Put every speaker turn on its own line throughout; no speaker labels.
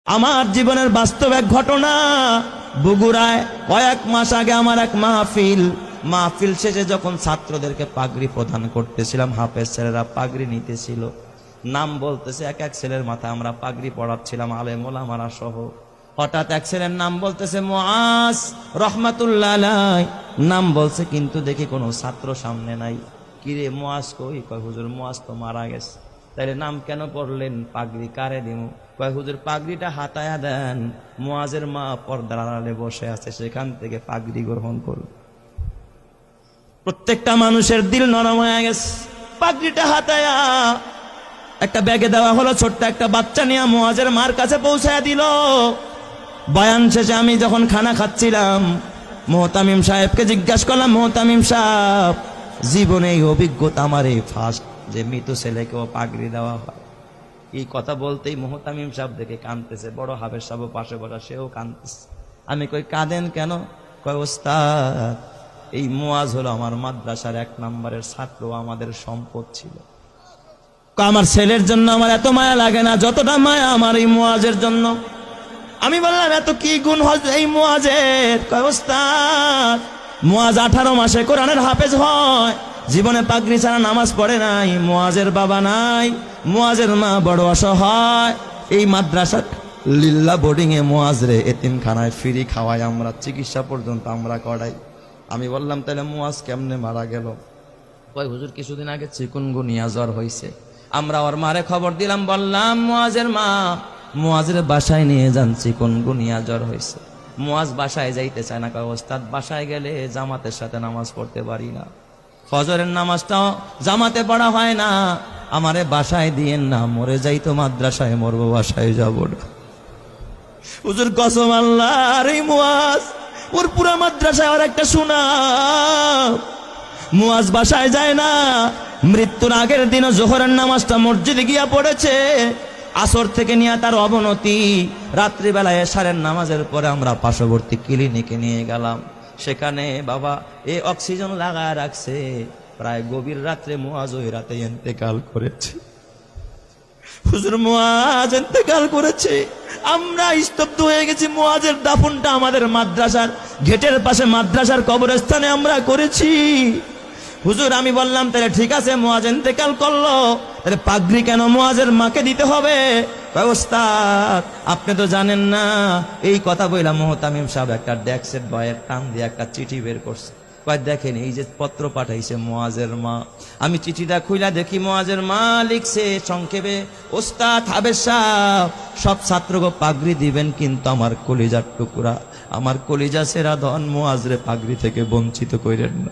আমার জীবনের বাস্তব এক ঘটনা। বগুড়ায় কয়েক মাস আগে আমার এক মাহফিল শেষে যখন ছাত্রদেরকে পাগড়ি প্রদান করতেছিলাম, হাফেজ ছেলেরা পাগড়ি নিতেছিল, নাম বলতেছে এক এক ছেলের মাথায় আমরা পাগড়ি পড়াচ্ছিলাম, আলেম ওলামারা সহ। হঠাৎ এক ছেলের নাম বলতেছে মুআজ রহমাতুল্লাহ আলাইহি, নাম বলছে কিন্তু দেখি কোনো ছাত্র সামনে নাই। কিরে মুআজ কই? কয় হুজুর মুআজ তো মারা গেছে। তাইলে নাম কেন পড়লেন? পাগড়ি কারে দিমু? কয় হুজুর পাগড়িটা হাতায়া দেন, মুআজের মা পর্দার আড়ালে বসে আছে, সেখান থেকে পাগড়ি গ্রহণ করুন। প্রত্যেকটা মানুষের দিল নরম হয়ে গেছে। পাগড়িটা হাতায়া একটা ব্যাগে দেওয়া হলো, ছোট্ট একটা বাচ্চা নিয়ে মুআজের মার কাছে পৌঁছায়া দিল। বয়ান শেষে আমি যখন খানা খাচ্ছিলাম, মোহতামিম সাহেবকে জিজ্ঞাসা করলাম, মোহতামিম সাহেব, জীবনে এই অভিজ্ঞতা আমার এই ফার্স্ট যে মৃত ছেলেকেও পাগড়ি দেওয়া হয়। এই কথা বলতেই মোহতামিম সাহেব দেখে কাঁদতেছে, বড় হাফেজ সাহেব পাশে বসা, সেও কাঁদতেছে। আমি কই কাঁদেন কেন? কয় ওস্তাদ, এই মুআজ হলো আমার মাদ্রাসার 1 নম্বরের ছাত্র, আমাদের সম্পদ ছিল। আমার ছেলের জন্য আমার এত মায়া লাগে না যতটা মায়া আমার এই মুআজের জন্য। আমি বললাম এত কি গুণ হয় এই মুআজের? কয় ওস্তাদ, মুআজ 18 মাসে কোরআনের হাফেজ হয়, জীবনে পাগড়ি ছাড়া নামাজ পড়ে নাই, মুআজের বাবা নাই, মুআজের মা বড় অসহায়, এই মাদ্রাসা লিল্লা বোর্ডিং এ মুআজরে এতিমখানায় ফ্রি খাওয়াই আমরা, চিকিৎসা পর্যন্ত আমরা করাই। আমি বললাম তাহলে মুআজ কেমনে মারা গেল? কয় হুজুর কিছুদিন আগে চিকুনগুনিয়া জ্বর হয়েছে, আমরা ওর মারে খবর দিলাম, বললাম মুআজের মা মুআজের বাসায় নিয়ে যান, চিকুনগুনিয়া জ্বর হয়েছে। মুআজ বাসায় যাইতে চায় না। কয় ওস্তাদ বাসায় গেলে জামাতের সাথে নামাজ পড়তে পারি না, ফজরের নামাজটাও জামাতে পড়া হয় না, আমারে বাসায় দিয়েন না, মরে যাইতো মাদ্রাসায়, মরবো বাসায় যাব না। হুজুর কসম আল্লাহর, এই মুআজ ওর পুরা মাদ্রাসায় আর একটা সুনাম। মুআজ বাসায় যায় না, মৃত্যুর আগের দিনও জোহরের নামাজটা মসজিদে গিয়া পড়েছে। আসর থেকে নিয়ে তার অবনতি, রাত্রিবেলায় এশারের নামাজের পরে আমরা পার্শ্ববর্তী ক্লিনিকে নিয়ে গেলাম। সেখানে বাবা এই অক্সিজেন লাগায় রাখছে, প্রায় গভীর রাত্রে মুআজ ওই রাতে ইন্তেকাল করেছে। হুজুর মুআজ ইন্তেকাল করেছে, আমরা স্তব্ধ হয়ে গেছি। মুআজের দাফনটা আমাদের মাদ্রাসার গেটের পাশে মাদ্রাসার কবরস্থানে আমরা করেছি। হুজুর আমি বললাম তাহলে ঠিক আছে, মুআজ ইন্তেকাল করলো, তাহলে পাগড়ি কেন মুআজের মাকে দিতে হবে? ওস্তাদ আপনি তো জানেন না। এই কথা বললাম, মোহতামিম সাহেব একটা ডেস্কের বয়ের টান দিয়ে একটা চিঠি বের করছে। কয় দেখেন এই যে পত্র পাঠাইছে মুআজের মা। আমি চিঠিটা খুইলা দেখি মুআজের মা লিখছে সংক্ষেপে, ওস্তাদ হাফেজ সাহেব সব ছাত্রকে পাগড়ি দিবেন, কিন্তু আমার কলিজার টুকরা, আমার কলিজা সেরা ধন মুআজরে পাগড়ি থেকে বঞ্চিত কইরেন না,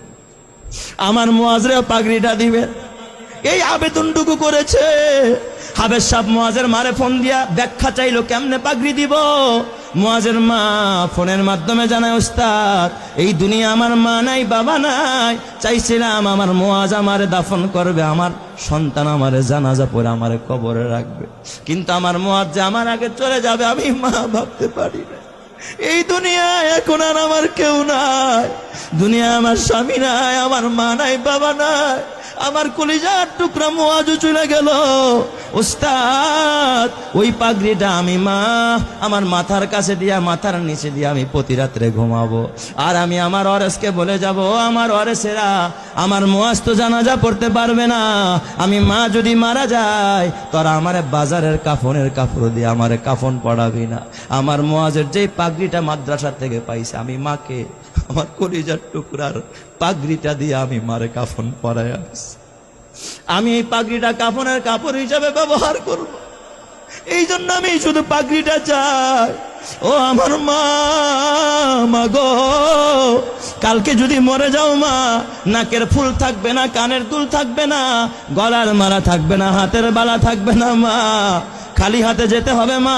আমার মুআজরে পাগড়িটা দিবেন। এই আবেদনটুকু করেছে। হাফেজ সাহেব মুআজের মারে ফোন দিয়া ব্যাখ্যা চাইলো কেমনে পাগড়ি দিব। মুআজের মা ফোনের মাধ্যমে জানায়, ওস্তাদ এই দুনিয়া আমার মা নাই, বাবা নাই, চাইছিলাম আমার মুআজ আমারে দাফন করবে, আমার সন্তান আমারে জানাজা পড়ে আমারে কবরে রাখবে, কিন্তু আমার মুআজ যে আমার আগে চলে যাবে আমি মা ভাবতে পারি না। এই দুনিয়ায় এখন আর আমার কেউ নাই, দুনিয়া আমার স্বামী নাই, আমার মা নাই, বাবা নাই, আমার কলিজার টুকরা মুআজও চলে গেল। ওস্তাদ ওই পাগড়িটা আমি মা আমার মাথার কাছে দিয়া, মাথার নিচে দিয়া আমি প্রতি রাত্রে ঘুমাবো, আর আমি আমার ওয়ারেসকে বলে যাব, আমার ওয়ারেসেরা আমার মুআজ তো জানাজা পড়তে পারবে না, আমি মা যদি মারা যায় তোরা আমারে বাজারের কাফনের কাপড় দিয়ে আমারে কাফন পড়াবি না। আমার মুআজের যেই পাগড়িটা মাদ্রাসা থেকে পাইছে, আমি মাকে আমার কলিজার টুকরার পাগড়িটা দিয়ে আমি মারে কাফন পরাই আনছি। আমি এই পাগড়িটা কাফনের কাপড় হিসাবে ব্যবহার করব, এই জন্য আমি শুধু পাগড়িটা চাই। ও আমার মা, মা গো, কালকে যদি মরে যাও মা, নাকের ফুল থাকবে না, কানের দুল থাকবে না, গলার মালা থাকবে না, হাতের বালা থাকবে না মা, খালি হাতে যেতে হবে মা।